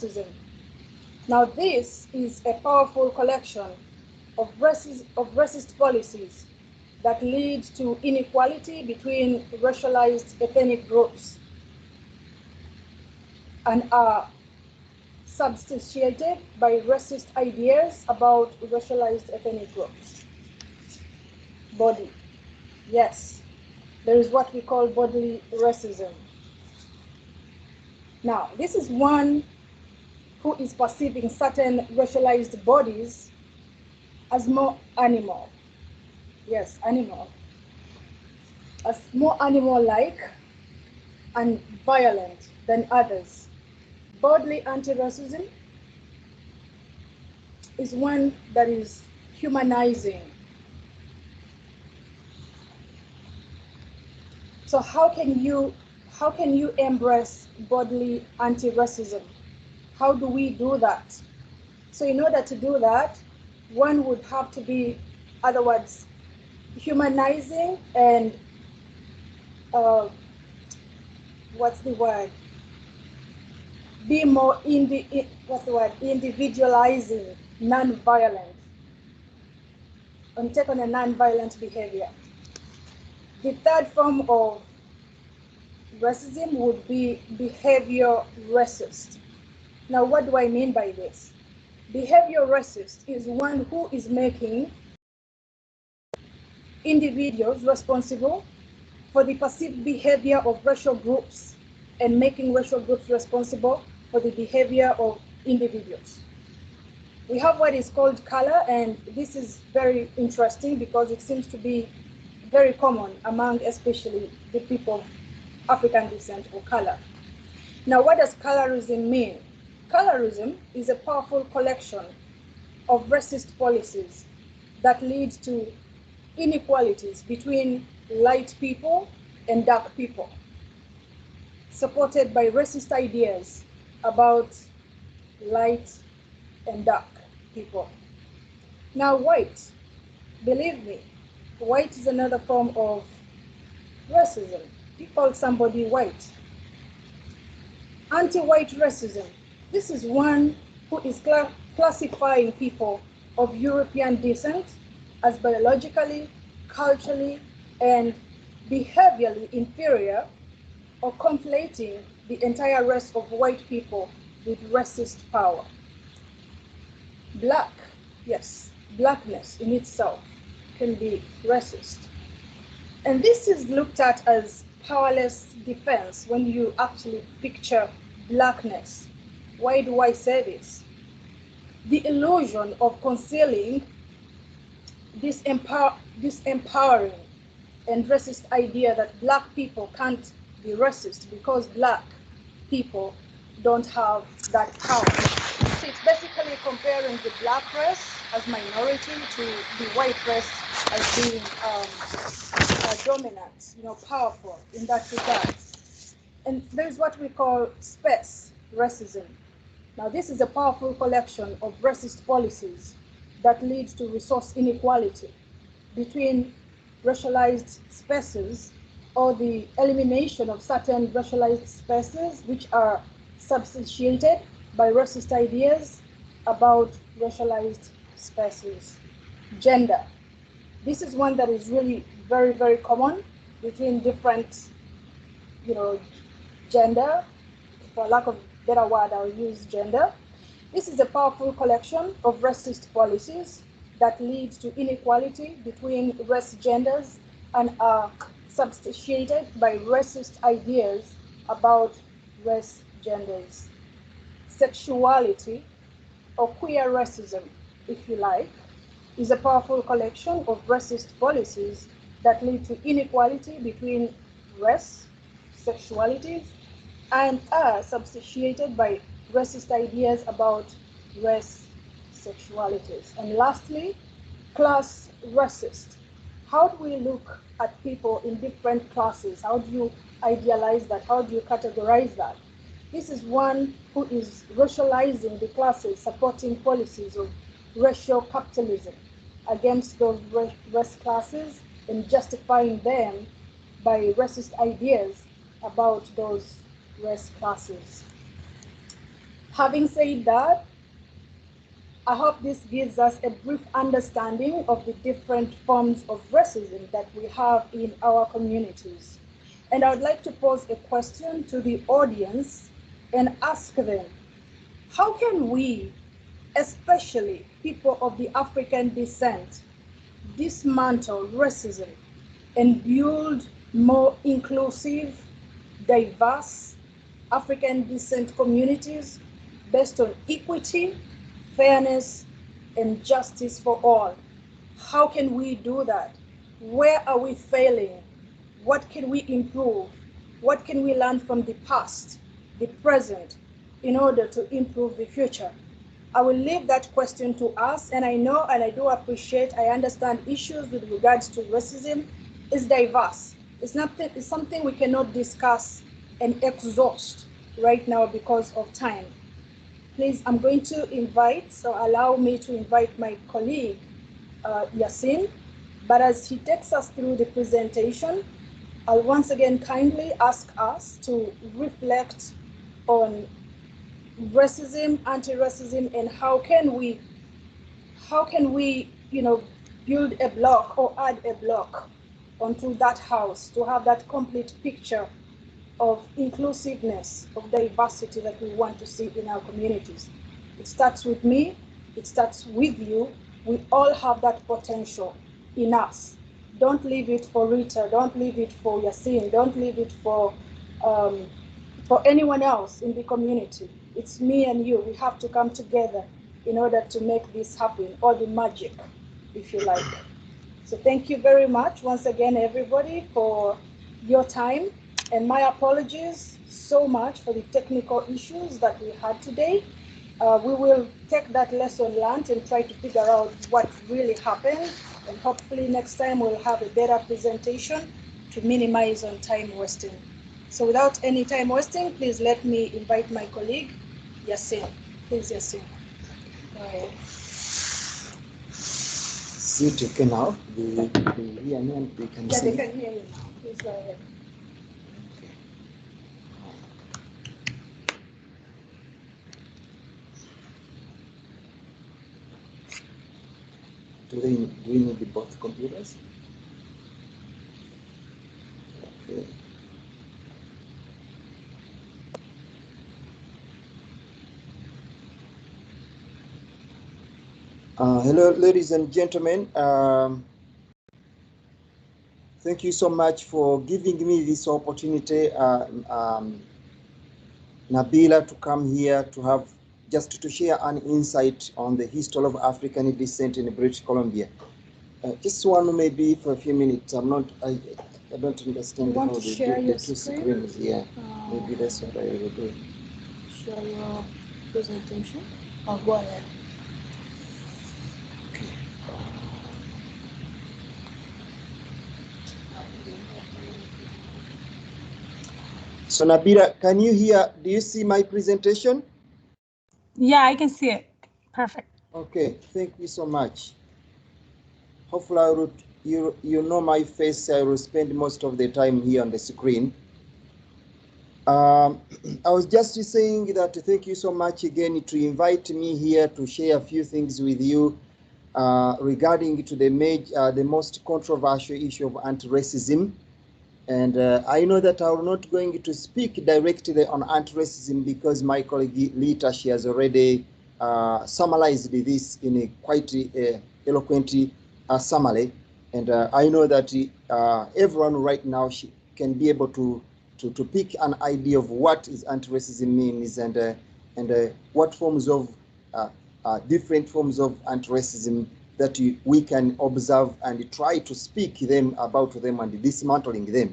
anti-racism. Now, this is a powerful collection of racist policies that lead to inequality between racialized ethnic groups and are substantiated by racist ideas about racialized ethnic groups. Body. Yes, there is what we call bodily racism. Now, this is one who is perceiving certain racialized bodies as more animal. Yes, animal. As more animal-like and violent than others. Bodily anti-racism is one that is humanizing. So how can you embrace bodily anti-racism? How do we do that? So in order to do that, one would have to be, other words, humanizing and what's the word? Be more individualizing, non-violent, and take on a non-violent behavior. The third form of racism would be behavior racist. Now, what do I mean by this? Behavior racist is one who is making individuals responsible for the perceived behavior of racial groups and making racial groups responsible for the behavior of individuals. We have what is called color, and this is very interesting because it seems to be very common among especially the people of African descent or color. Now, what does colorism mean? Colorism is a powerful collection of racist policies that lead to inequalities between light people and dark people, supported by racist ideas about light and dark people. Now, white, believe me, white is another form of racism. You call somebody white. Anti-white racism. This is one who is classifying people of European descent as biologically, culturally, and behaviorally inferior, or conflating the entire race of white people with racist power. Black, yes, blackness in itself can be racist. And this is looked at as powerless defense when you actually picture blackness. Why do I say this? The illusion of concealing this empowering and racist idea that black people can't be racist because black people don't have that power. So it's basically comparing the black race as minority to the white race as being dominant, powerful in that regard. And there's what we call space racism. Now, this is a powerful collection of racist policies that lead to resource inequality between racialized spaces, or the elimination of certain racialized spaces which are substantiated by racist ideas about racialized spaces. Gender. This is one that is really very, very common between different, gender. For lack of a better word, I'll use gender. This is a powerful collection of racist policies that lead to inequality between race genders and are substantiated by racist ideas about race genders. Sexuality, or queer racism, if you like, is a powerful collection of racist policies that lead to inequality between race, sexualities, and are substantiated by racist ideas about race, sexualities. And lastly, class racist. How do we look at people in different classes? How do you idealize that? How do you categorize that? This is one who is racializing the classes, supporting policies of racial capitalism against those race classes and justifying them by racist ideas about those race classes. Having said that, I hope this gives us a brief understanding of the different forms of racism that we have in our communities. And I would like to pose a question to the audience and ask them, how can we, especially people of the African descent, dismantle racism and build more inclusive, diverse African descent communities based on equity, fairness, and justice for all? How can we do that? Where are we failing? What can we improve? What can we learn from the past, the present, in order to improve the future? I will leave that question to us, and I know and I do appreciate, I understand issues with regards to racism is diverse. It's something we cannot discuss and exhaust right now because of time. Please, I'm going to invite, so allow me to invite my colleague, Yasin, but as he takes us through the presentation, I'll once again kindly ask us to reflect on racism, anti-racism, and how can we, build a block or add a block onto that house to have that complete picture of inclusiveness, of diversity that we want to see in our communities. It starts with me, it starts with you. We all have that potential in us. Don't leave it for Rita, don't leave it for Yasin, don't leave it for anyone else in the community. It's me and you. We have to come together in order to make this happen, or the magic, if you like. So thank you very much once again, everybody, for your time. And my apologies so much for the technical issues that we had today. We will take that lesson learned and try to figure out what really happened. And hopefully next time we'll have a better presentation to minimize on time wasting. So without any time wasting, please let me invite my colleague, Yasin. Please, Yasin. Go ahead. See it okay now? They hear me and they can see. Yeah, they can hear you. Please go ahead. Do we need both computers? Okay. Hello, ladies and gentlemen. Thank you so much for giving me this opportunity, Nabila, to come here to have just to share an insight on the history of African descent in British Columbia. Just one maybe for a few minutes. I don't understand how they do the two screens. Yeah, maybe that's what I will do. Share your presentation. Oh, go ahead. Okay. So Nabila, can you hear? Do you see my presentation? Yeah, I can see it. Perfect. Okay, thank you so much. Hopefully, you know my face. I will spend most of the time here on the screen. I was just saying that thank you so much again to invite me here to share a few things with you regarding to the most controversial issue of anti-racism. And I know that I'm not going to speak directly on anti-racism because my colleague Lita, she has already summarized this in a quite eloquent summary. And I know that everyone right now can be able to pick an idea of what is anti-racism means and what forms of different forms of anti-racism that we can observe and try to speak them about them and dismantling them.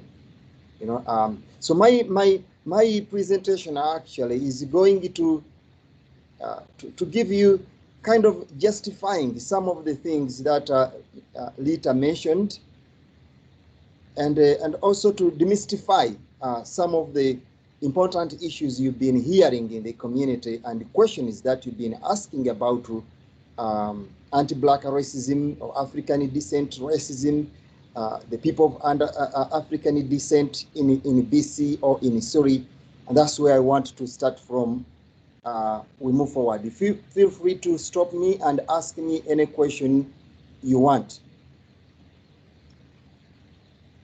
You know, so my presentation actually is going to give you kind of justifying some of the things that Lita mentioned, and also to demystify some of the important issues you've been hearing in the community and the questions that you've been asking about anti-Black racism or African descent racism, the people of African descent in BC or in Surrey. And that's where I want to start from. we move forward. Feel free to stop me and ask me any question you want.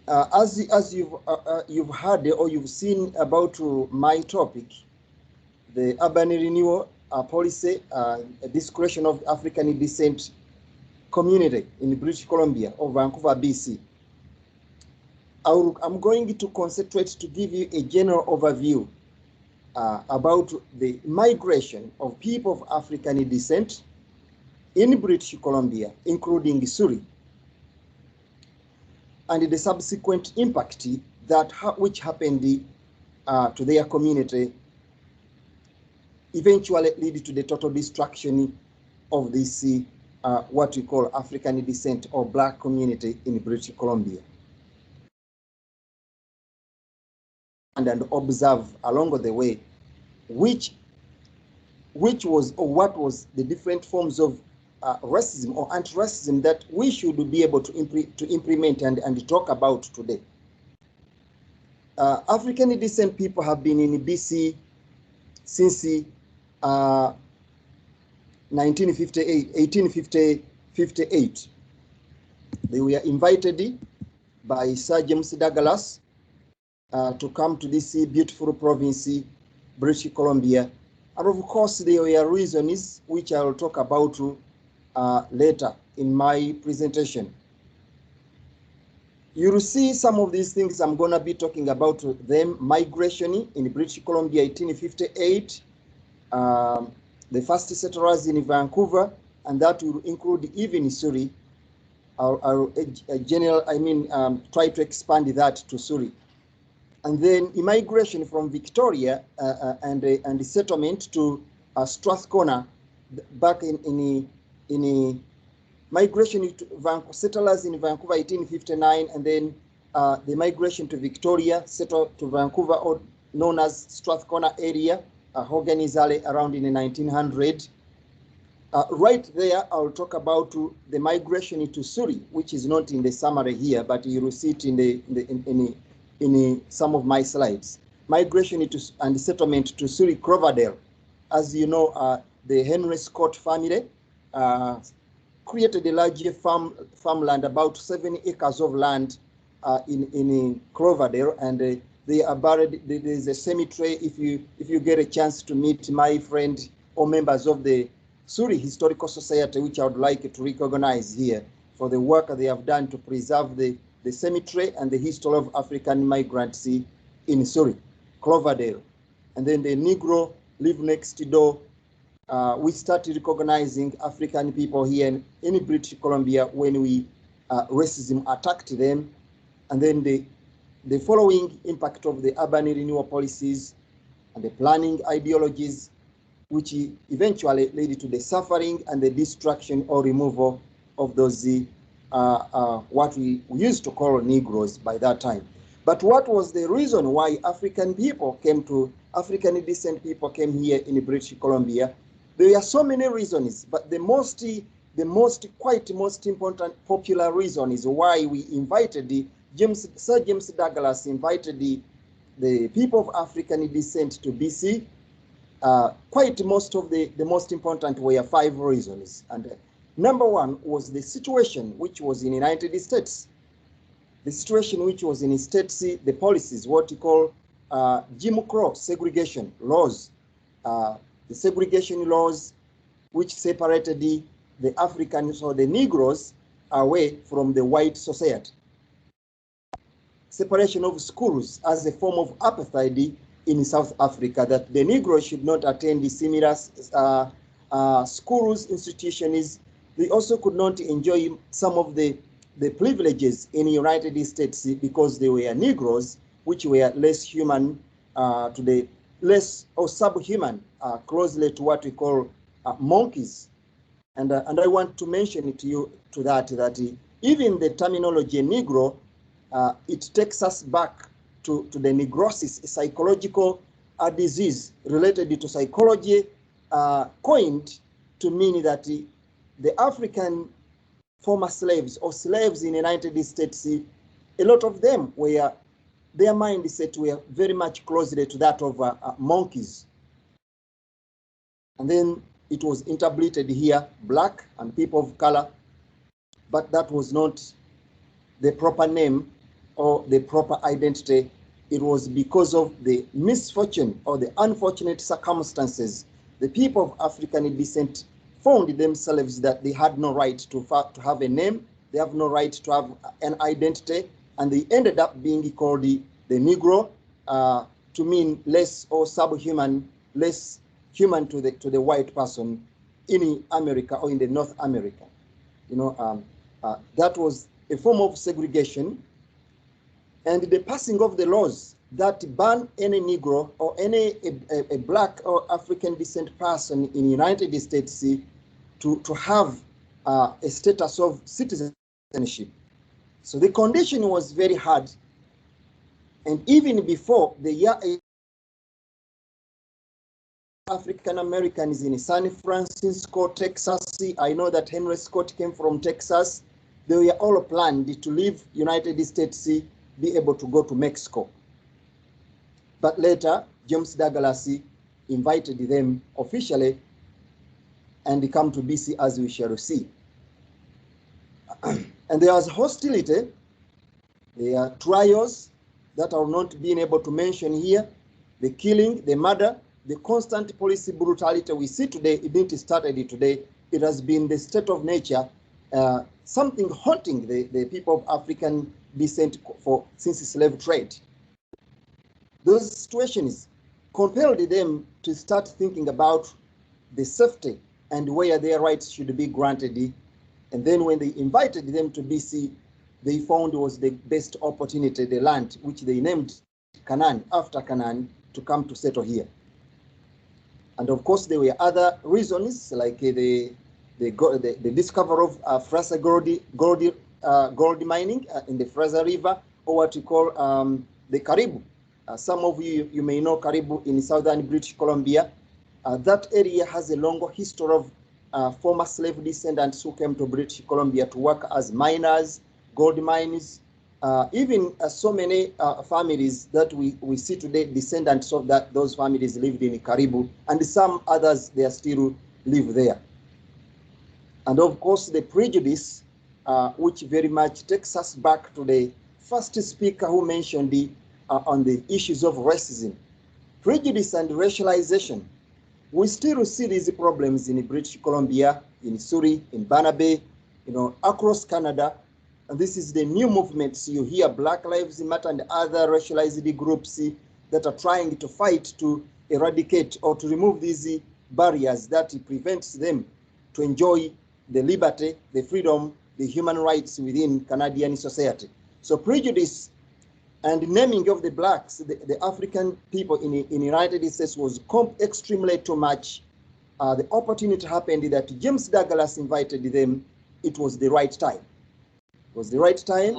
As you've heard or you've seen about my topic, the urban renewal policy, discretion of African descent community in British Columbia or Vancouver, BC. I'm going to concentrate to give you a general overview about the migration of people of African descent in British Columbia, including Surrey, and the subsequent impact that which happened to their community, eventually lead to the total destruction of this what we call African descent or Black community in British Columbia. And observe along the way which was or what was the different forms of racism or anti-racism that we should be able to implement and talk about today. African descent people have been in BC since 1858. They were invited by Sir James Douglas to come to this beautiful province, British Columbia. And of course, there were reasons which I will talk about later in my presentation. You will see some of these things I'm going to be talking about them. Migration in British Columbia, 1858. The first settlers in Vancouver, and that will include even Surrey. I'll try to expand that to Surrey. And then immigration from Victoria and the settlement to Strathcona, back in migration to settlers in Vancouver 1859, and then the migration to Victoria, settled to Vancouver, or known as Strathcona area, organizally around in the 1900. Right there, I'll talk about the migration to Surrey, which is not in the summary here, but you will see it in some of my slides. Migration and settlement to Surrey, Cloverdale. As you know, the Henry Scott family created a large farmland, about 7 acres of land in Cloverdale, and they are buried. There's a cemetery. If you get a chance to meet my friend or members of the Surrey Historical Society, which I would like to recognize here for the work they have done to preserve the cemetery and the history of African migrants in Surrey, Cloverdale. And then the Negro live next door. We started recognizing African people here in British Columbia when racism attacked them. And then the following impact of the urban renewal policies and the planning ideologies, which eventually led to the suffering and the destruction or removal of those what we used to call Negroes by that time. But what was the reason why African descent people came here in British Columbia? There are so many reasons, but the most important popular reason is why we invited Sir James Douglas invited the people of African descent to BC. The most important were 5 reasons. And number 1 was the situation which was in the United States. The situation which was in the States, the policies, what you call Jim Crow segregation laws. The segregation laws which separated the Africans or the Negroes away from the white society. Separation of schools as a form of apartheid in South Africa, that the Negroes should not attend the similar schools, institutions. They also could not enjoy some of the privileges in the United States because they were Negroes, which were less human to the less or subhuman, closely to what we call monkeys. And I want to mention it to you that even the terminology Negro, it takes us back to the negrosis, a psychological disease related to psychology, coined to mean that the African former slaves or slaves in the United States, a lot of them were, their mindset were very much closely to that of monkeys. And then it was interbreeded here, black and people of color, but that was not the proper name or the proper identity. It was because of the misfortune or the unfortunate circumstances. The people of African descent found themselves that they had no right to have a name, they have no right to have an identity, and they ended up being called the Negro, to mean less or subhuman, less human to the white person in America or in the North America. You know, that was a form of segregation, and the passing of the laws that ban any Negro or any a black or African descent person in the United States to have a status of citizenship. So the condition was very hard, and even before the year African Americans in San Francisco, Texas, I know that Henry Scott came from Texas. They were all planned to leave United States, be able to go to Mexico. But later, James Douglas invited them officially and come to BC, as we shall see. And there was hostility. There are trials that are not being able to mention here. The killing, the murder, the constant police brutality we see today, it didn't start today. It has been the state of nature, something haunting the people of African descent since the slave trade. Those situations compelled them to start thinking about the safety and where their rights should be granted. And then when they invited them to BC, they found was the best opportunity, the land which they named Canaan, after Canaan, to come to settle here. And of course, there were other reasons, like the discovery of Fraser gold mining in the Fraser River, or what we call the Caribou. Some of you may know Caribou in southern British Columbia. That area has a long history of former slave descendants who came to British Columbia to work as miners, gold mines, even so many families that we see today, descendants of those families lived in Caribou, and some others, they still live there. And of course, the prejudice, which very much takes us back to the first speaker who mentioned on the issues of racism. Prejudice and racialization. We still see these problems in British Columbia, in Surrey, in Burnaby, across Canada. And this is the new movements. You hear Black Lives Matter and other racialized groups that are trying to fight to eradicate or to remove these barriers that prevents them to enjoy the liberty, the freedom, the human rights within Canadian society. So prejudice and naming of the blacks, the African people in the United States was extremely too much. The opportunity happened that James Douglas invited them. It was the right time. It was the right time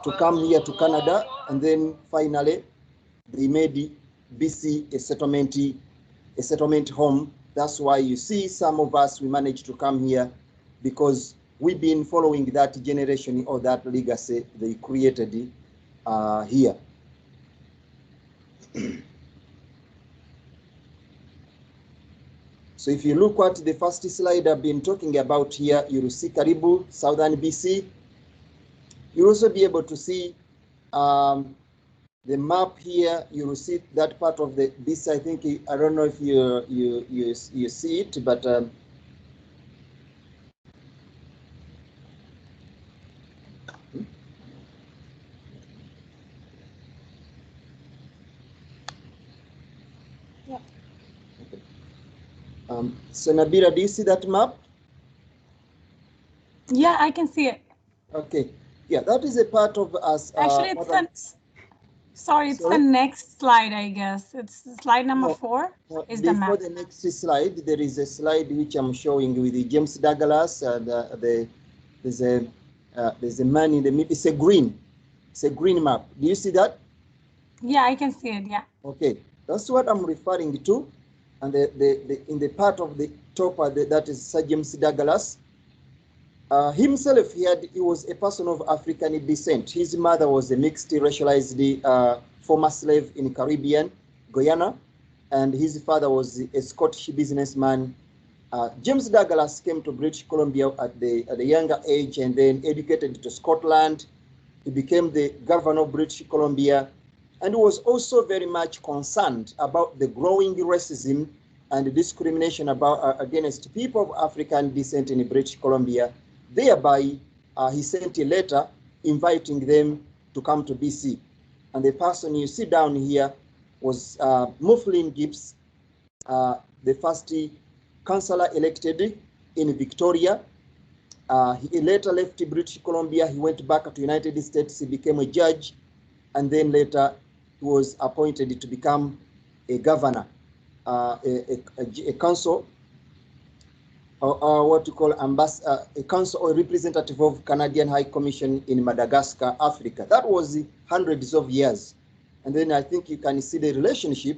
to come here to Canada, and then finally they made BC a settlement home. That's why you see some of us, we managed to come here because we've been following that generation or that legacy they created here. So if you look at the first slide I've been talking about here, you'll see Caribou, southern BC. You'll also be able to see the map here. You will see that part of the BC. I think, I don't know if you see it, but yeah. So Nabila, do you see that map? Yeah, I can see it. Okay. Yeah, that is a part of us. Actually, it's the next slide, I guess. It's slide number 4 is the map. Before the next slide, there is a slide which I'm showing with the James Douglas, and there's a man in the middle. It's a green map. Do you see that? Yeah, I can see it. Yeah. Okay, that's what I'm referring to. And in the part of the top, that is Sir James Douglas. Himself, he was a person of African descent. His mother was a mixed racialized former slave in Caribbean, Guyana. and his father was a Scottish businessman. James Douglas came to British Columbia at a younger age and then educated to Scotland. He became the governor of British Columbia and was also very much concerned about the growing racism and discrimination against people of African descent in British Columbia. Thereby, he sent a letter inviting them to come to BC. And the person you see down here was Mifflin Gibbs, the first councillor elected in Victoria. He later left British Columbia. He went back to United States. He became a judge, and then later he was appointed to become a governor, a council, or what you call a council or representative of Canadian High Commission in Madagascar, Africa. That was hundreds of years. And then I think you can see the relationship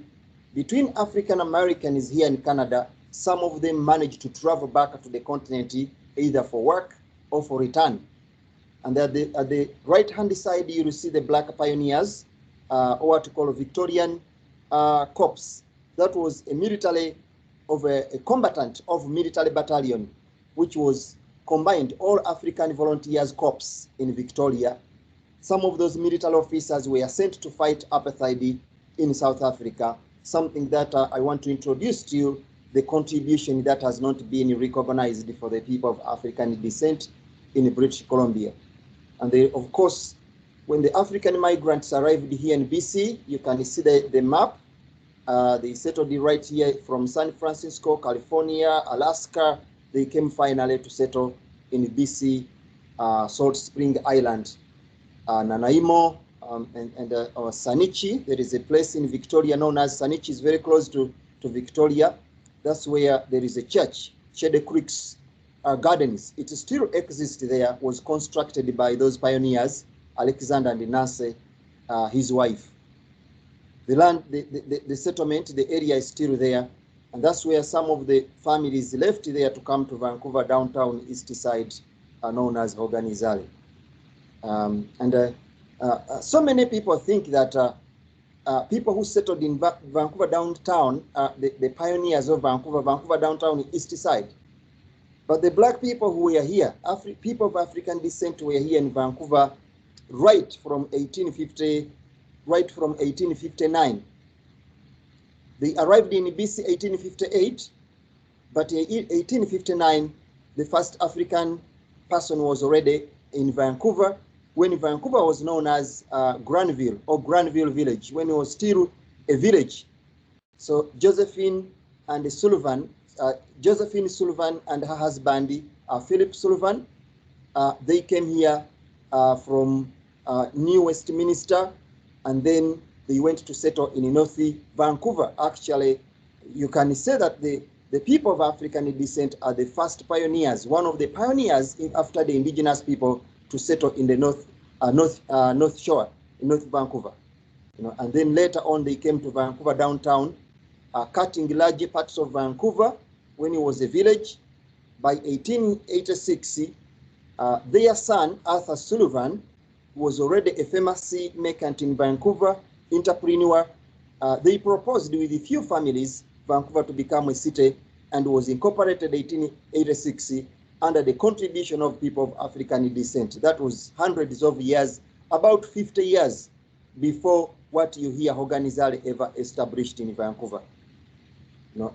between African Americans here in Canada. Some of them managed to travel back to the continent either for work or for return. And at the right-hand side, you will see the black pioneers, or what you call Victorian Corps. That was a military of a combatant of military battalion, which was combined all African volunteers corps in Victoria. Some of those military officers were sent to fight apartheid in South Africa, something that I want to introduce to you, the contribution that has not been recognized for the people of African descent in British Columbia. And they, of course, when the African migrants arrived here in BC, you can see the map. They settled right here from San Francisco, California, Alaska. They came finally to settle in BC, Salt Spring Island, Nanaimo, and Sanichi. There is a place in Victoria known as Sanichi. Is very close to Victoria. That's where there is a church, Shady Creeks Gardens. It still exists there, was constructed by those pioneers, Alexander and Nancy, his wife. The land, the settlement, the area is still there. And that's where some of the families left there to come to Vancouver downtown east side, known as Hoganizale. So many people think that people who settled in Vancouver downtown, the pioneers of Vancouver downtown east side. But the black people who were here, people of African descent were here in Vancouver right from 1859. They arrived in BC 1858, but in 1859, the first African person was already in Vancouver, when Vancouver was known as Granville or Granville Village, when it was still a village. So Josephine Sullivan and her husband, Philip Sullivan, they came here from New Westminster, and then they went to settle in North Vancouver. Actually, you can say that the people of African descent are the first pioneers, one of the pioneers after the indigenous people to settle in the North Shore, in North Vancouver. And then later on they came to Vancouver downtown, cutting large parts of Vancouver when it was a village. By 1886, their son, Arthur Sullivan, was already a famous merchant in Vancouver, entrepreneur. They proposed with a few families Vancouver to become a city, and was incorporated in 1886 under the contribution of people of African descent. That was hundreds of years, about 50 years before what you hear Hoganizale ever established in Vancouver.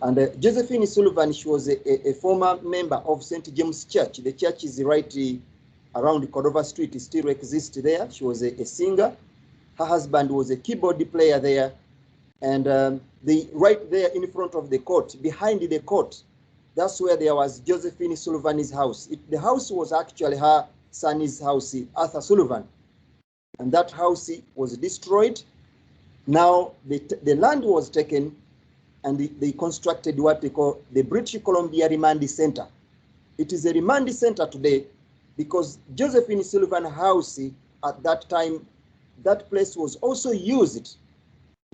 And Josephine Sullivan, she was a former member of St. James Church. The church is right around Cordova Street, it still exists there. She was a singer. Her husband was a keyboard player there. And right there in front of the court, behind the court, that's where there was Josephine Sullivan's house. The house was actually her son's house, Arthur Sullivan. And that house was destroyed. Now the land was taken, and they constructed what they call the British Columbia Remand Center. It is a remand center today because Josephine Sullivan House at that time, that place was also used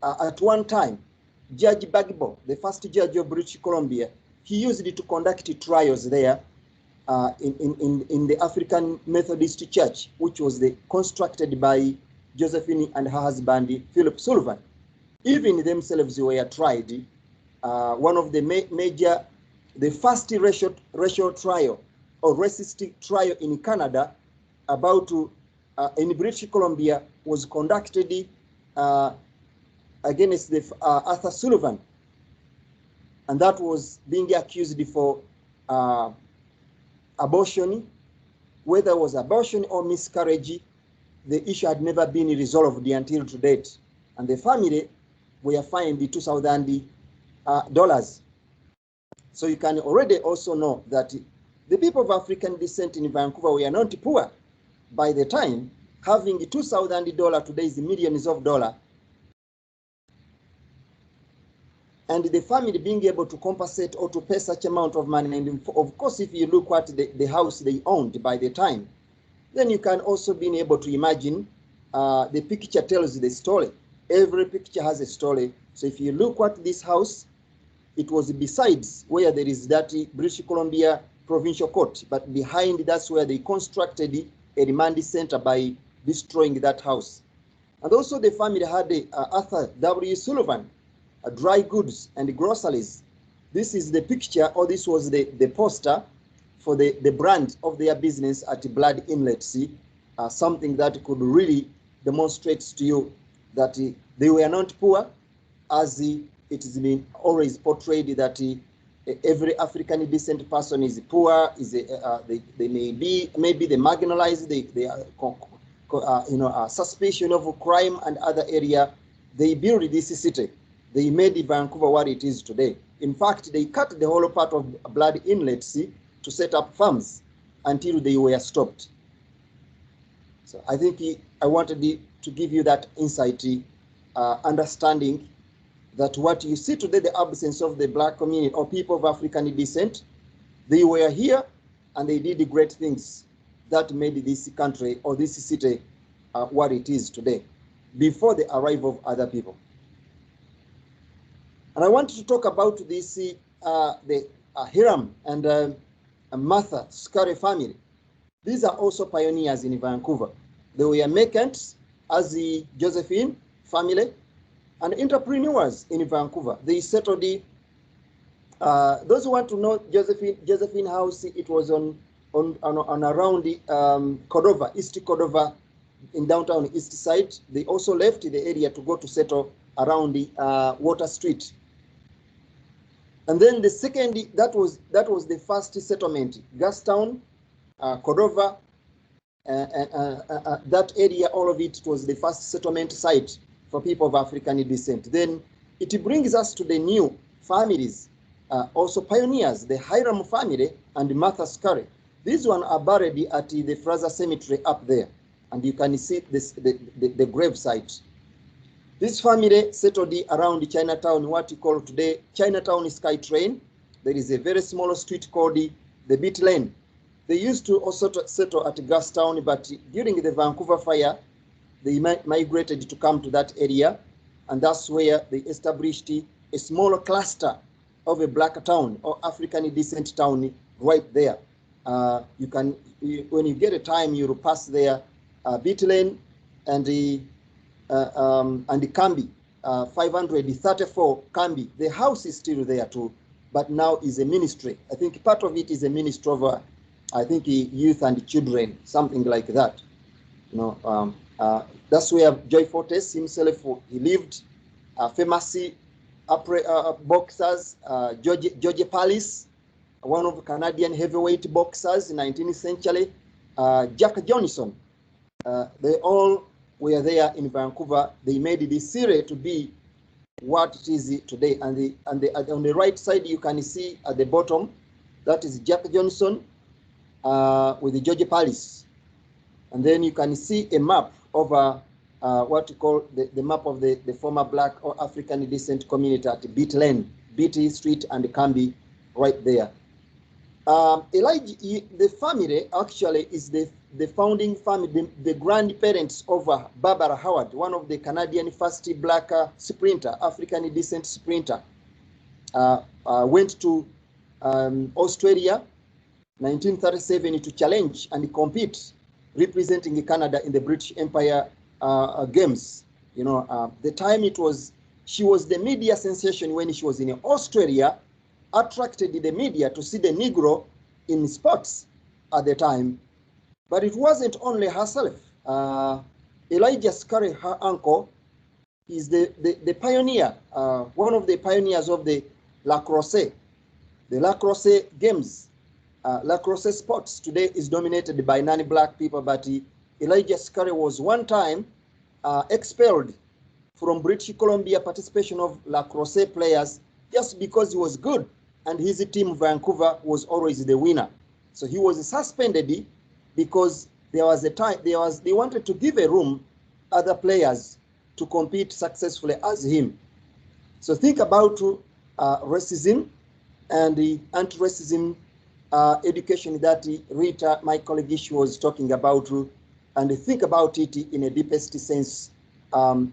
at one time. Judge Bagbo, the first judge of British Columbia, he used it to conduct trials there in the African Methodist Church, which was constructed by Josephine and her husband, Philip Sullivan. even themselves were tried. One of the the first racial trial or racist trial in Canada in British Columbia was conducted against Arthur Sullivan, and that was being accused for abortion. Whether it was abortion or miscarriage, the issue had never been resolved until to date, and the family were fined $2,000. So you can already also know that the people of African descent in Vancouver were not poor by the time. Having $2,000 today is millions of dollars, and the family being able to compensate or to pay such amount of money. And of course, if you look at the house they owned by the time, then you can also be able to imagine the picture tells the story. Every picture has a story. So if you look at this house, it was besides where there is that British Columbia Provincial Court, but behind that's where they constructed a remand center by destroying that house. And also the family had Arthur W. Sullivan, dry goods and groceries. This is the picture, or this was the poster for the brand of their business at Blood Inlet. See, something that could really demonstrate to you that they were not poor, as it has been always portrayed that every African descent person is poor, they may be the marginalized, they are suspicion of crime and other area. They built this city. They made Vancouver what it is today. In fact, they cut the whole part of Blood Inlet Sea to set up farms until they were stopped. So I think I wanted to give you that insight, understanding that what you see today, the absence of the black community or people of African descent, they were here and they did great things that made this country or this city what it is today, before the arrival of other people. And I want to talk about this, the Hiram and Martha Scurry family. These are also pioneers in Vancouver. They were merchants, as the Josephine family, and entrepreneurs in Vancouver. They settled those who want to know Josephine House, it was on around Cordova, East Cordova, in downtown East Side. They also left the area to go to settle around the Water Street. And then the second, that was the first settlement, Gastown, Cordova, that area, all of it was the first settlement site for people of African descent. Then it brings us to the new families, also pioneers, the Hiram family and Martha Scurry. These one are buried at the Fraser Cemetery up there, and you can see this, the grave site. This family settled around Chinatown, what you call today Chinatown Sky Train. There is a very small street called the Beat Lane. They used to also settle at Gastown, but during the Vancouver fire, they migrated to come to that area, and that's where they established a small cluster of a black town or African descent town right there. You can, when you get a time, you'll pass there, Beat Lane and the Kambi, 534 Kambi. The house is still there too, but now is a ministry. I think part of it is a ministry of, I think, youth and children, something like that. You know, that's where Joy Fortes himself, he lived. Famous boxers, George Palace, one of Canadian heavyweight boxers in 19th century, Jack Johnson. They all were there in Vancouver. They made this city to be what it is today. And on the right side, you can see at the bottom, that is Jack Johnson with the George Palace. And then you can see a map of what you call the map of the former black or African descent community at Beat Lane, Beatty Street and Kambi right there. Elijah, the family actually is the founding family, the grandparents of Barbara Howard, one of the Canadian first black sprinter, African descent sprinter. Went to Australia 1937 to challenge and compete, representing Canada in the British Empire Games. You know, the time it was She was the media sensation when she was in Australia, attracted the media to see the Negro in sports at the time. But it wasn't only herself. Elijah Scurry, her uncle, is the pioneer, one of the pioneers of the lacrosse. The lacrosse games, lacrosse sports today is dominated by non-black people, but Elijah Scurry was one time expelled from British Columbia participation of lacrosse players just because he was good and his team Vancouver was always the winner. So he was suspended because there was a time they wanted to give a room other players to compete successfully as him. So think about racism and the anti-racism education that Rita, my colleague, was talking about, and think about it in a deepest sense,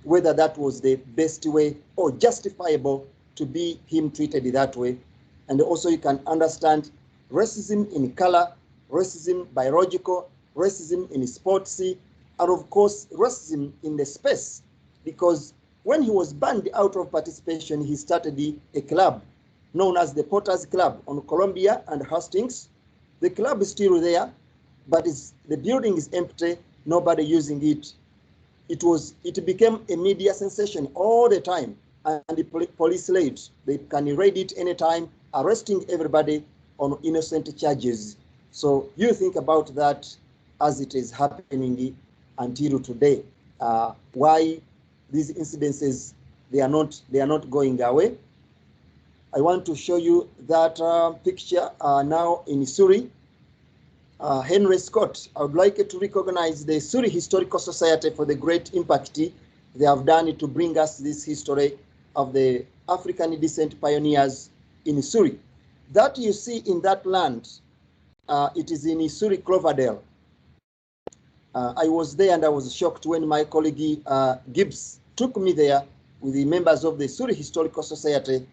whether that was the best way or justifiable to be him treated that way. And also you can understand racism in color, racism biological, racism in sports, and of course racism in the space, because when he was banned out of participation, he started a club known as the Potters Club on Columbia and Hastings. The club is still there, but the building is empty, nobody using it. It became a media sensation all the time, and the police late. They can raid it anytime, arresting everybody on innocent charges. So you think about that as it is happening until today. Why these incidences, they are not going away. I want to show you that picture now in Surrey. Henry Scott, I would like to recognize the Surrey Historical Society for the great impact they have done to bring us this history of the African descent pioneers in Surrey. That you see in that land, it is in Surrey, Cloverdale. I was there and I was shocked when my colleague Gibbs took me there with the members of the Surrey Historical Society.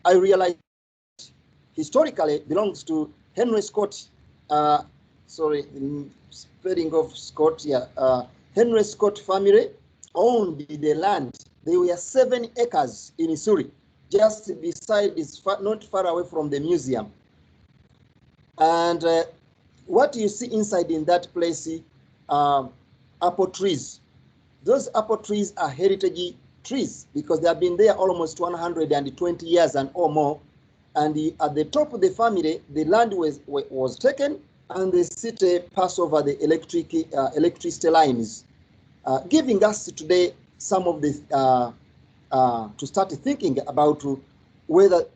I realized historically belongs to Henry Scott, sorry, spelling of Scott, yeah. Henry Scott family owned the land. There were 7 acres in Surrey, just beside, not far away from the museum. And what you see inside in that place, apple trees. Those apple trees are heritage trees because they have been there almost 120 years and or more. And at the top of the family, the land was taken and the city passed over the electricity lines, giving us today some of the, to start thinking about whether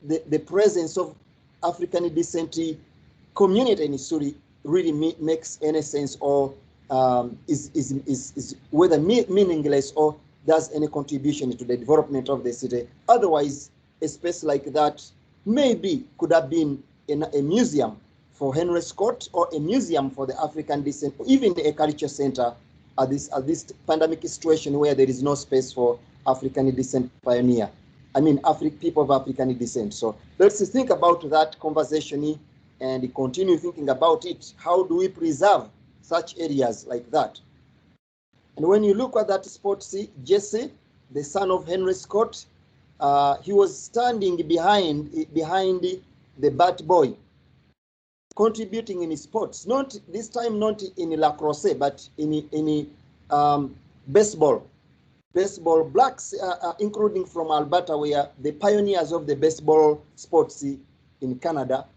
the presence of African descent community in Surrey really makes any sense, or is whether meaningless or does any contribution to the development of the city. Otherwise, a space like that maybe could have been in a museum for Henry Scott, or a museum for the African descent, or even a culture center at this pandemic situation where there is no space for African descent pioneer. I mean, people of African descent. So let's think about that conversation and continue thinking about it. How do we preserve such areas like that? And when you look at that spot, see Jesse, the son of Henry Scott, he was standing behind the bat boy, contributing in sports. Not this time, not in lacrosse, but in baseball. Baseball, blacks, including from Alberta, were the pioneers of the baseball sports in Canada.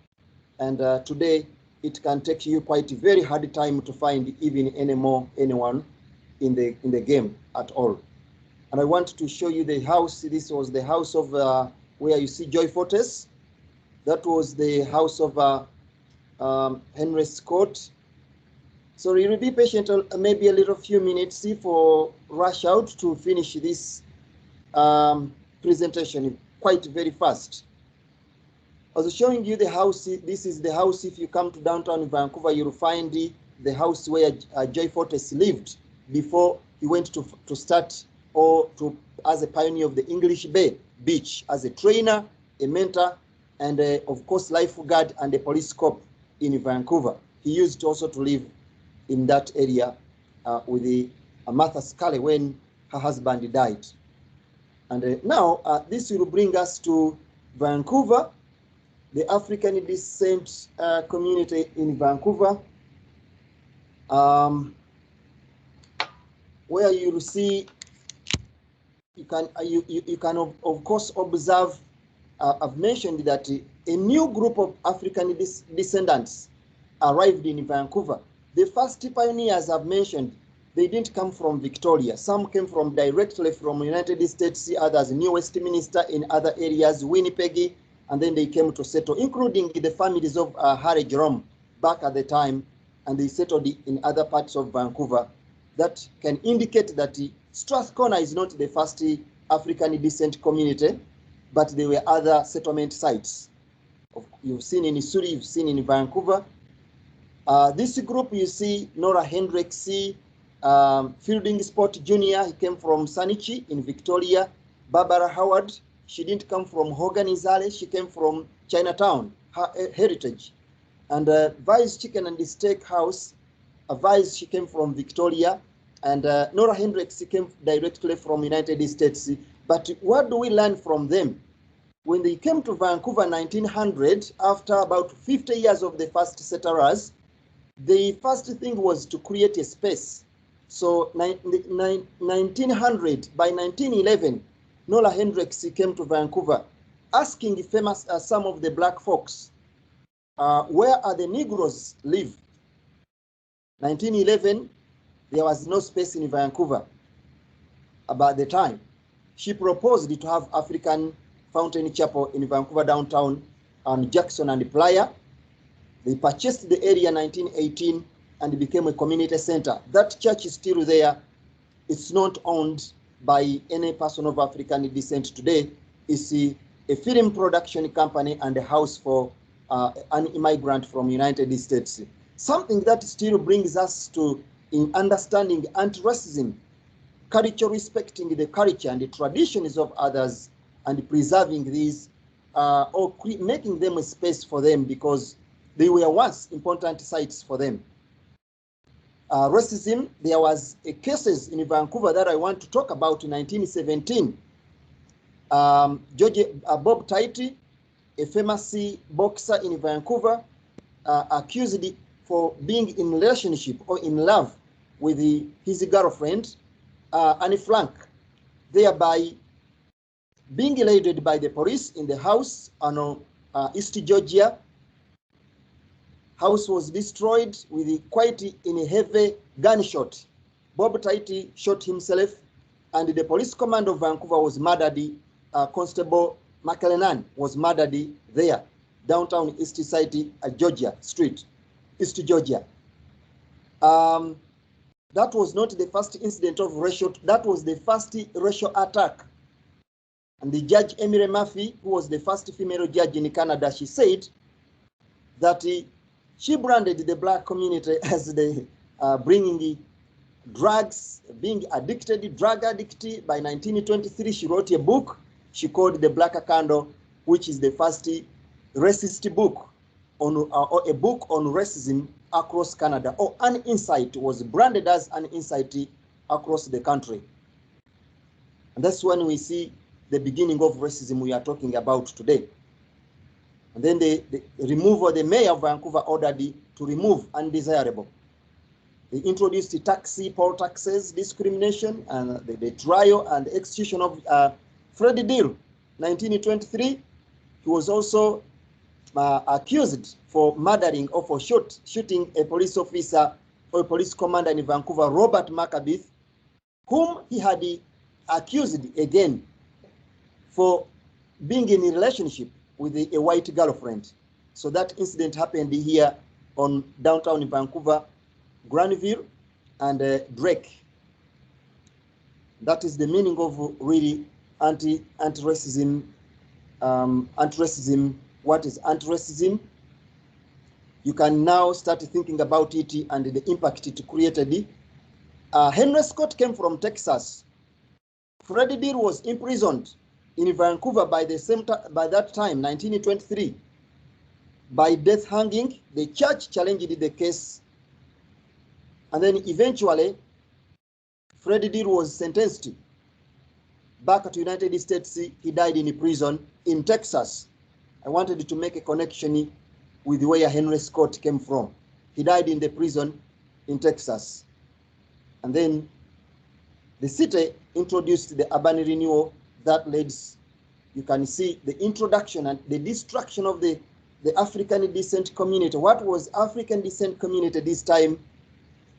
And today, it can take you quite a very hard time to find even anyone in the game at all. And I want to show you the house. This was the house of where you see Joy Fortes. That was the house of Henry Scott. So you will be patient, maybe a little few minutes for rush out to finish this presentation quite very fast. I was showing you the house. This is the house. If you come to downtown Vancouver, you'll find the house where Joy Fortes lived before he went to start as a pioneer of the English Bay Beach, as a trainer, a mentor, and of course lifeguard and a police cop in Vancouver. He used also to live in that area with Martha Scully when her husband died. And now this will bring us to Vancouver, the African descent community in Vancouver, where you will see, you can of course observe, I've mentioned that a new group of African descendants arrived in Vancouver. The first pioneers I've mentioned, they didn't come from Victoria. Some came from directly from United States, others New Westminster, in other areas, Winnipeg, and then they came to settle, including the families of Harry Jerome back at the time, and they settled in other parts of Vancouver. That can indicate that Strathcona is not the first African descent community, but there were other settlement sites. You've seen in Surrey, you've seen in Vancouver. This group, you see Nora Hendricks, Fielding Sport Jr., he came from Sanichi in Victoria. Barbara Howard, she didn't come from Hogan Izale, she came from Chinatown, her heritage. And Vice Chicken and Steak House, Vice, she came from Victoria. And Nora Hendricks came directly from United States. But what do we learn from them? When they came to Vancouver 1900, after about 50 years of the first settlers, the first thing was to create a space. So 1900, by 1911, Nola Hendricks came to Vancouver, asking some of the black folks, where are the Negroes live? 1911, there was no space in Vancouver about the time. She proposed to have African Fountain Chapel in Vancouver downtown on Jackson and Playa. They purchased the area in 1918 and became a community center. That church is still there. It's not owned by any person of African descent today. It's a film production company and a house for an immigrant from United States. Something that still brings us to in understanding anti-racism, culture, respecting the culture and the traditions of others, and preserving these, or making them a space for them, because they were once important sites for them. Racism, there was cases in Vancouver that I want to talk about in 1917. Bob Tighty, a famous boxer in Vancouver, accused for being in relationship or in love with his girlfriend, Annie Frank, thereby being raided by the police in the house on East Georgia. House was destroyed with quite in a heavy gunshot. Bob Tighty shot himself, and the police command of Vancouver was murdered. Constable McLennan was murdered there, downtown East Side, Georgia Street, East Georgia. That was not the first incident of racial, that was the first racial attack. And the judge, Emily Murphy, who was the first female judge in Canada, she said that she branded the black community as the bringing drugs, being addicted, drug addict. By 1923, she wrote a book she called The Black Candle, which is the first racist book on, or a book on racism across Canada, or An Insight was branded as An Insight across the country. And that's when we see the beginning of racism we are talking about today. And then the removal, the mayor of Vancouver ordered to remove undesirable. They introduced the taxi, poll taxes, discrimination, and the trial and execution of Freddie Deal, 1923. He was also accused for murdering or for shooting a police officer or a police commander in Vancouver, Robert Maccabee, whom he had accused again for being in a relationship with a white girlfriend. So that incident happened here on downtown in Vancouver, Granville and Drake. That is the meaning of really anti-racism. Anti-racism. What is anti-racism? You can now start thinking about it and the impact it created. Henry Scott came from Texas. Freddie Deal was imprisoned in Vancouver by that time, 1923, by death hanging. The church challenged the case, and then eventually Freddie Deal was sentenced back to United States. He died in a prison in Texas. I wanted to make a connection with where Henry Scott came from. He died in the prison in Texas. And then the city introduced the urban renewal that leads, you can see the introduction and the destruction of the African descent community. What was African descent community this time?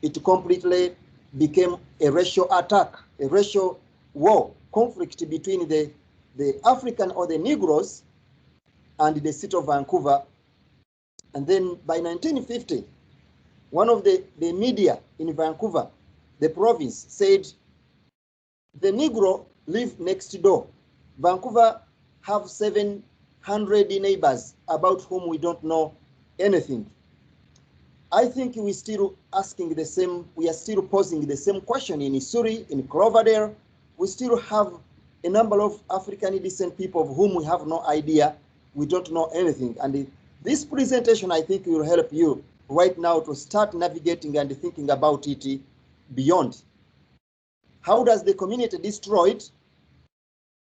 It completely became a racial attack, a racial war, conflict between the African or the Negroes and the city of Vancouver. And then by 1950, one of the media in Vancouver, the province, said the Negro live next door. Vancouver have 700 neighbors about whom we don't know anything. I think we still asking the same, we are still posing the same question in Surrey, in Cloverdale. We still have a number of African descent people of whom we have no idea. We don't know anything. And this presentation, I think, will help you right now to start navigating and thinking about it beyond. How does the community destroy it?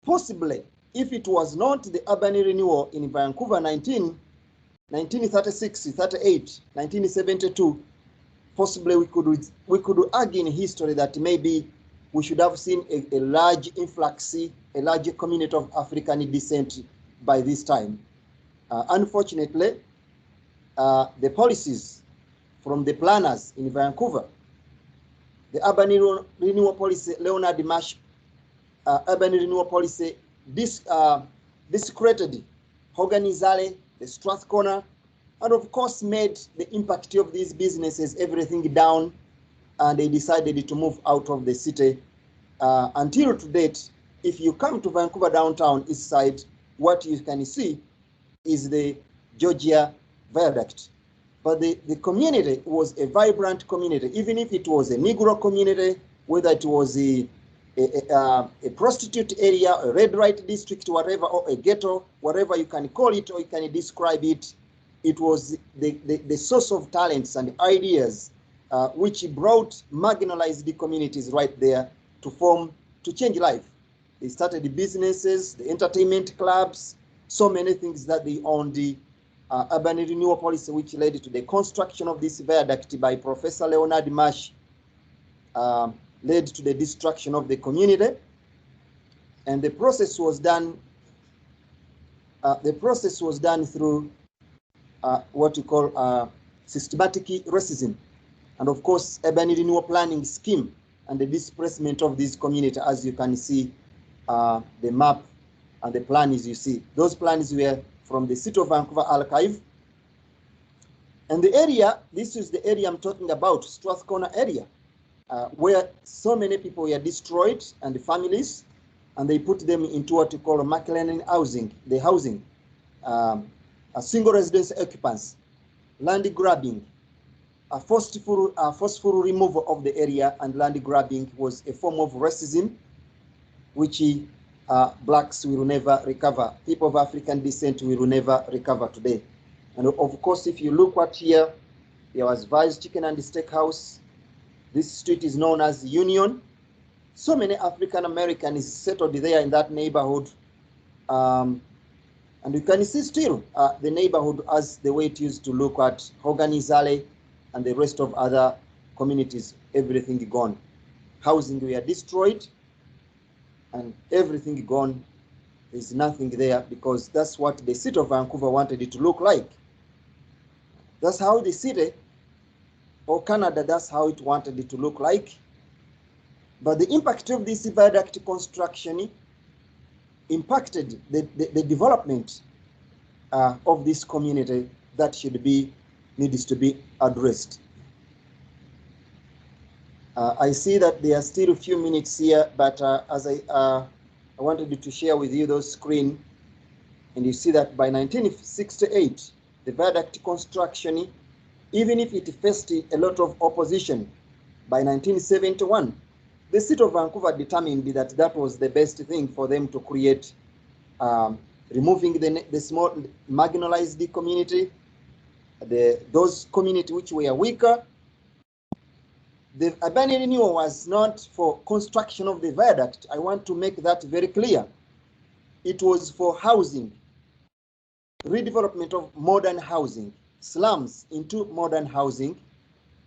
Possibly, if it was not the urban renewal in Vancouver 1936, 38, 1972, possibly we could argue in history that maybe we should have seen a large influx, a large community of African descent by this time. Unfortunately, the policies from the planners in Vancouver, the urban renewal policy, Leonard Marsh urban renewal policy, discredited Hoganizale, the Strathcona, and of course made the impact of these businesses everything down, and they decided to move out of the city. Until to date, if you come to Vancouver downtown east side, what you can see is the Georgia Viaduct. But the community was a vibrant community, even if it was a Negro community, whether it was a prostitute area, a red light district, whatever, or a ghetto, whatever you can call it or you can describe it. It was the source of talents and ideas which brought marginalized communities right there to change life. They started the businesses, the entertainment clubs, so many things that they owned. The urban renewal policy, which led to the construction of this viaduct by Professor Leonard Marsh, led to the destruction of the community. And the process was done. Through what we call systematic racism, and of course urban renewal planning scheme and the displacement of this community, as you can see the map and the plans you see. Those plans were from the City of Vancouver Archive. And the area, this is the area I'm talking about, Strathcona area, where so many people were destroyed and the families, and they put them into what we call McLennan housing, the housing, a single residence occupants, land grabbing, a forceful removal of the area, and land grabbing was a form of racism, which blacks will never recover. People of African descent will never recover today. And of course, if you look at here, there was Vice Chicken and Steakhouse. This street is known as Union. So many African Americans settled there in that neighborhood. And you can see still the neighborhood as the way it used to look at Hoganizale and the rest of other communities, everything gone. Housing were destroyed and everything gone. There's nothing there because that's what the city of Vancouver wanted it to look like. That's how the city, or Canada, that's how it wanted it to look like. But the impact of this viaduct construction impacted the development of this community that needs to be addressed. I see that there are still a few minutes here, but as I wanted to share with you those screen, and you see that by 1968, the viaduct construction, even if it faced a lot of opposition, by 1971, the city of Vancouver determined that that was the best thing for them to create, removing the small marginalized community, those communities which were weaker, The urban renewal was not for construction of the viaduct. I want to make that very clear. It was for housing, redevelopment of modern housing, slums into modern housing,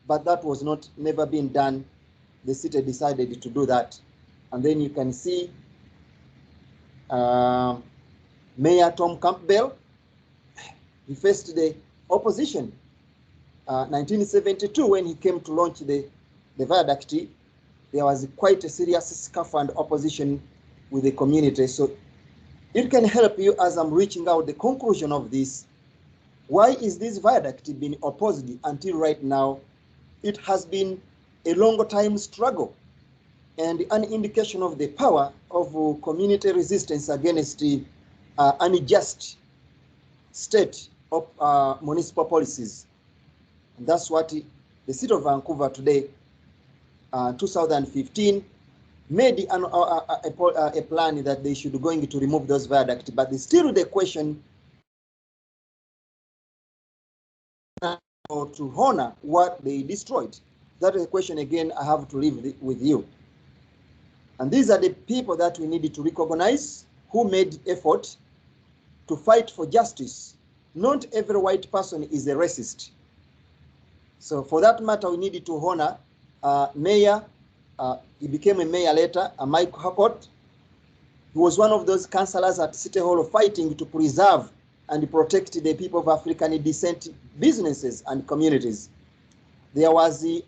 but that was never been done. The city decided to do that. And then you can see Mayor Tom Campbell, he faced the opposition. 1972, when he came to launch the viaduct, there was quite a serious scuffle and opposition with the community. So it can help you as I'm reaching out the conclusion of this. Why is this viaduct being opposed until right now? It has been a longer time struggle and an indication of the power of community resistance against the unjust state of municipal policies. And that's what the city of Vancouver today, 2015, made a plan that they should going to remove those viaducts, but still the question or to honor what they destroyed. That is a question again I have to leave with you. And these are the people that we need to recognize who made effort to fight for justice. Not every white person is a racist. So for that matter, we needed to honor Mayor, he became a mayor later, Mike Harcourt. He was one of those councillors at City Hall fighting to preserve and protect the people of African descent businesses and communities. There was the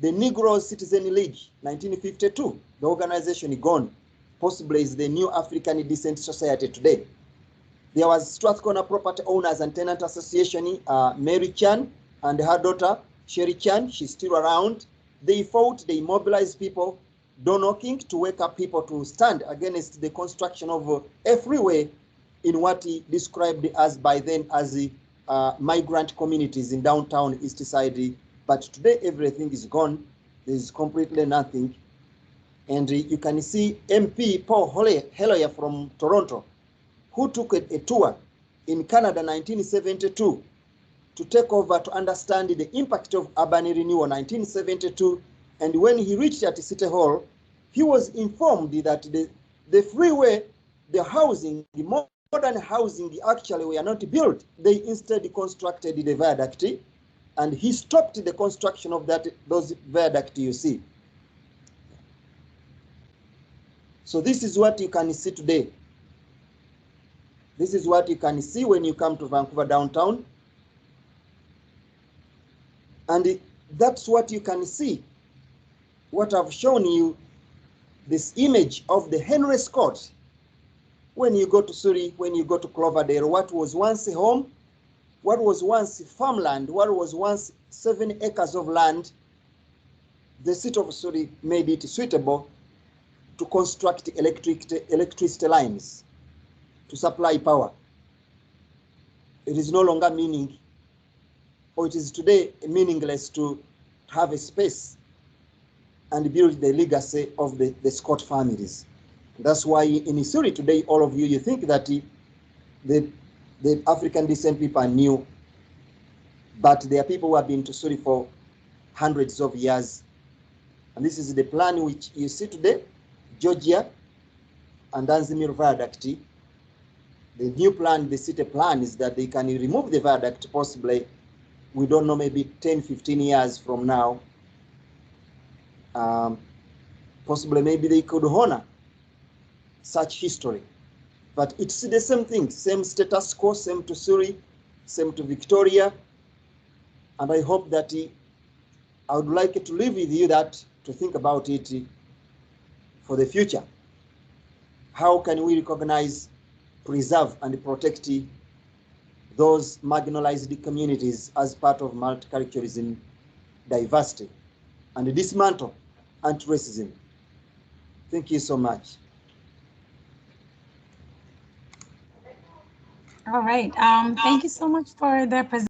Negro Citizen League, 1952. The organization gone, possibly is the New African Descent Society today. There was Strathcona Property Owners and Tenant Association, Mary Chan and her daughter, Sherry Chan, she's still around. They fought, they mobilized people, door knocking to wake up people to stand against the construction of a freeway in what he described as by then as the migrant communities in downtown East Side. But today everything is gone. There's completely nothing. And you can see MP Paul Hellier from Toronto, who took a tour in Canada 1972 to take over to understand the impact of urban renewal 1972. And when he reached at City Hall, he was informed that the freeway, the housing, the modern housing actually were not built. They instead constructed the viaduct, and he stopped the construction of those viaduct you see. So this is what you can see today. This is what you can see when you come to Vancouver downtown. And that's what you can see. What I've shown you, this image of the Henry Scott. When you go to Surrey, when you go to Cloverdale, what was once a home, what was once farmland, what was once 7 acres of land, the city of Surrey made it suitable to construct electricity lines to supply power. It is no longer meaning, or it is today meaningless to have a space and build the legacy of the Scott families. That's why in Surrey today, all of you think that the African descent people are new, but there are people who have been to Surrey for hundreds of years. And this is the plan which you see today, Georgia and Anzimir Viaduct. The new plan, the city plan, is that they can remove the viaduct possibly, we don't know, maybe 10, 15 years from now. Possibly maybe they could honor such history. But it's the same thing, same status quo, same to Surrey, same to Victoria. And I hope that I would like to leave with you that to think about it for the future. How can we recognize, preserve, and protect those marginalized communities as part of multiculturalism, diversity, and dismantle anti-racism? Thank you so much. All right. Thank you so much for the presentation.